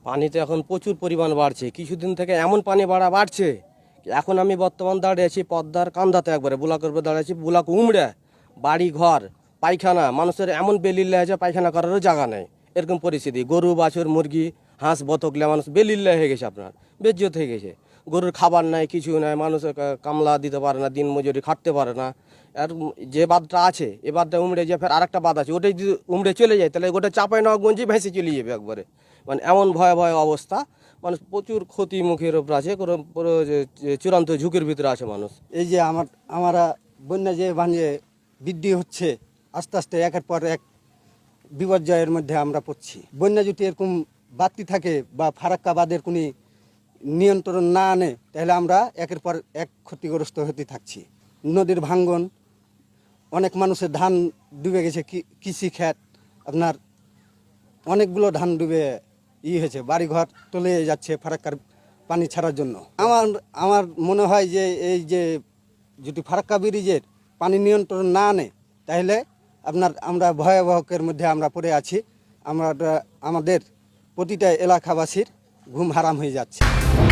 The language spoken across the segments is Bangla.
পানি তো এখন প্রচুর পরিমাণ বাড়ছে, কিছুদিন থেকে এমন পানি বাড়ছে। এখন আমি বর্তমান দাঁড়িয়ে আছি পদ্মার কান্দাতে, একবারে বুলাকের উপরে দাঁড়িয়ে আছি, বুলাক উমড়ে বাড়ি ঘর পায়খানা, মানুষের এমন বেলিল্লা হয়েছে পায়খানা করারও জায়গা নেই, এরকম পরিস্থিতি। গরু বাছুর মুরগি হাঁস বতকলে মানুষ বেলিল্লা হয়ে গেছে, আপনার বেজ্জত হয়ে গেছে। গরুর খাবার নাই, কিছু নাই, মানুষ কামলা দিতে পারে না, দিন মজুরি খাটতে পারে না। আর যে বাঁধটা আছে এ বাঁধটা উমড়ে যে ফের আরেকটা বাঁধ আছে, ওটাই যদি উমড়ে চলে যায় তাহলে ওটা চাপাই না গঞ্জি ভেসে চলে যাবে একবারে। মানে এমন ভয়াবহ অবস্থা, মানুষ প্রচুর ক্ষতি মুখের ওপর আছে, পুরো চূড়ান্ত ঝুঁকির ভিতরে আছে মানুষ। এই যে আমরা বন্যা যে বানিয়ে বৃদ্ধি হচ্ছে, আস্তে আস্তে একের পর এক বিপর্যয়ের মধ্যে আমরা পড়ছি। বন্যা যদি এরকম বাড়তি থাকে বা ফারাক্কা বাঁধের কোনো নিয়ন্ত্রণ না আনে, তাহলে আমরা একের পর এক ক্ষতিগ্রস্ত হতে থাকছি। নদীর ভাঙ্গন, অনেক মানুষের ধান ডুবে গেছে, কৃষি ক্ষেত, আপনার অনেকগুলো ধান ডুবে হয়েছে, বাড়িঘর তলে যাচ্ছে ফারাক্কার পানি ছাড়ার জন্য। আমার মনে হয় যে এই যে যদি ফারাক্কা ব্রিজের পানি নিয়ন্ত্রণ না আনে, তাহলে আমরা ভয়াবহের মধ্যে আমরা পড়ে আছি। আমাদের প্রতিটা এলাকাবাসীর ঘুম হারাম হয়ে যাচ্ছে।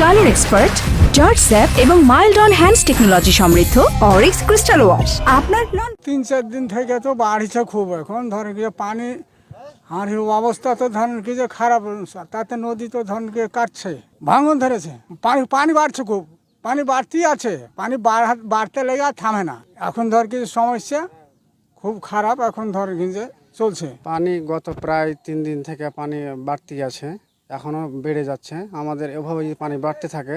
কালার এক্সপার্ট, জর্জ স্যাপ এবং মাইল্ড অন হ্যান্ডস টেকনোলজি সমৃদ্ধ অরিক্স ক্রিস্টাল ওয়াশ আপনার 3-4 দিন থেকে তো বাড়ছে খুব। এখন ধরেন কি পানি আর অবস্থা তো ধরেন কি যে খারাপ, তাতে নদী তো ধরেন কি কাটছে, ভাঙন ধরেছে, পানি বাড়ছে, খুব পানি বাড়তেই আছে, পানি বাড়তে লেগে আর থামে না। এখন ধর কি সমস্যা খুব খারাপ, এখন ধর কি যে চলছে। পানি গত প্রায় 3 দিন থেকে পানি বাড়তি আছে, এখনও বেড়ে যাচ্ছে। আমাদের এভাবে যদি পানি বাড়তে থাকে,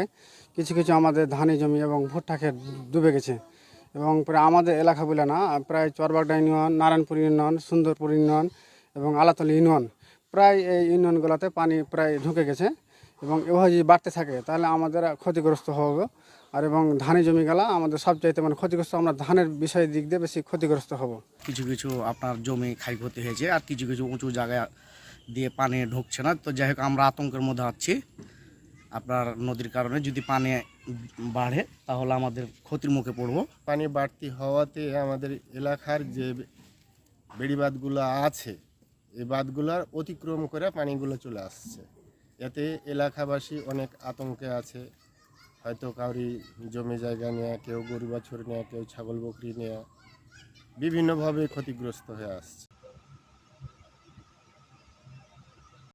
কিছু কিছু আমাদের ধানি জমি এবং ভুট্টা ক্ষেত ডুবে গেছে। এবং প্রায় আমাদের এলাকা বলে না, প্রায় Charbagra union, Narayanpur union, Sundarpur union এবং আলাতলি ইউনিয়ন, প্রায় এই ইউনিয়নগুলোতে পানি প্রায় ঢুকে গেছে। এবং এভাবে যদি বাড়তে থাকে তাহলে আমাদের ক্ষতিগ্রস্ত হবে। আর এবং ধানি জমিগুলা আমাদের সবচাইতে মানে ক্ষতিগ্রস্ত, আমরা ধানের বিষয়ের দিক দিয়ে বেশি ক্ষতিগ্রস্ত হব। কিছু কিছু আপনার জমি ক্ষয়ক্ষতি হয়েছে, আর কিছু কিছু উঁচু জায়গায় দিয়ে পানি ঢুকছে না। তো যাই হোক, আমরা আতঙ্কের মধ্যে আছি। আপনার নদীর কারণে যদি পানি বাড়ে তাহলে আমাদের ক্ষতির মুখে পড়ব। পানি বাড়তি হওয়াতে আমাদের এলাকার যে বেড়িবাঁধগুলো আছে, এই বাঁধগুলোর অতিক্রম করে পানিগুলো চলে আসছে। এতে এলাকাবাসী অনেক আতঙ্কে আছে। হয়তো কাউরি জমি জায়গা নেওয়া, কেউ গরু বাছুর নেওয়া, কেউ ছাগল বকরি নেওয়া, বিভিন্নভাবে ক্ষতিগ্রস্ত হয়ে আসছে।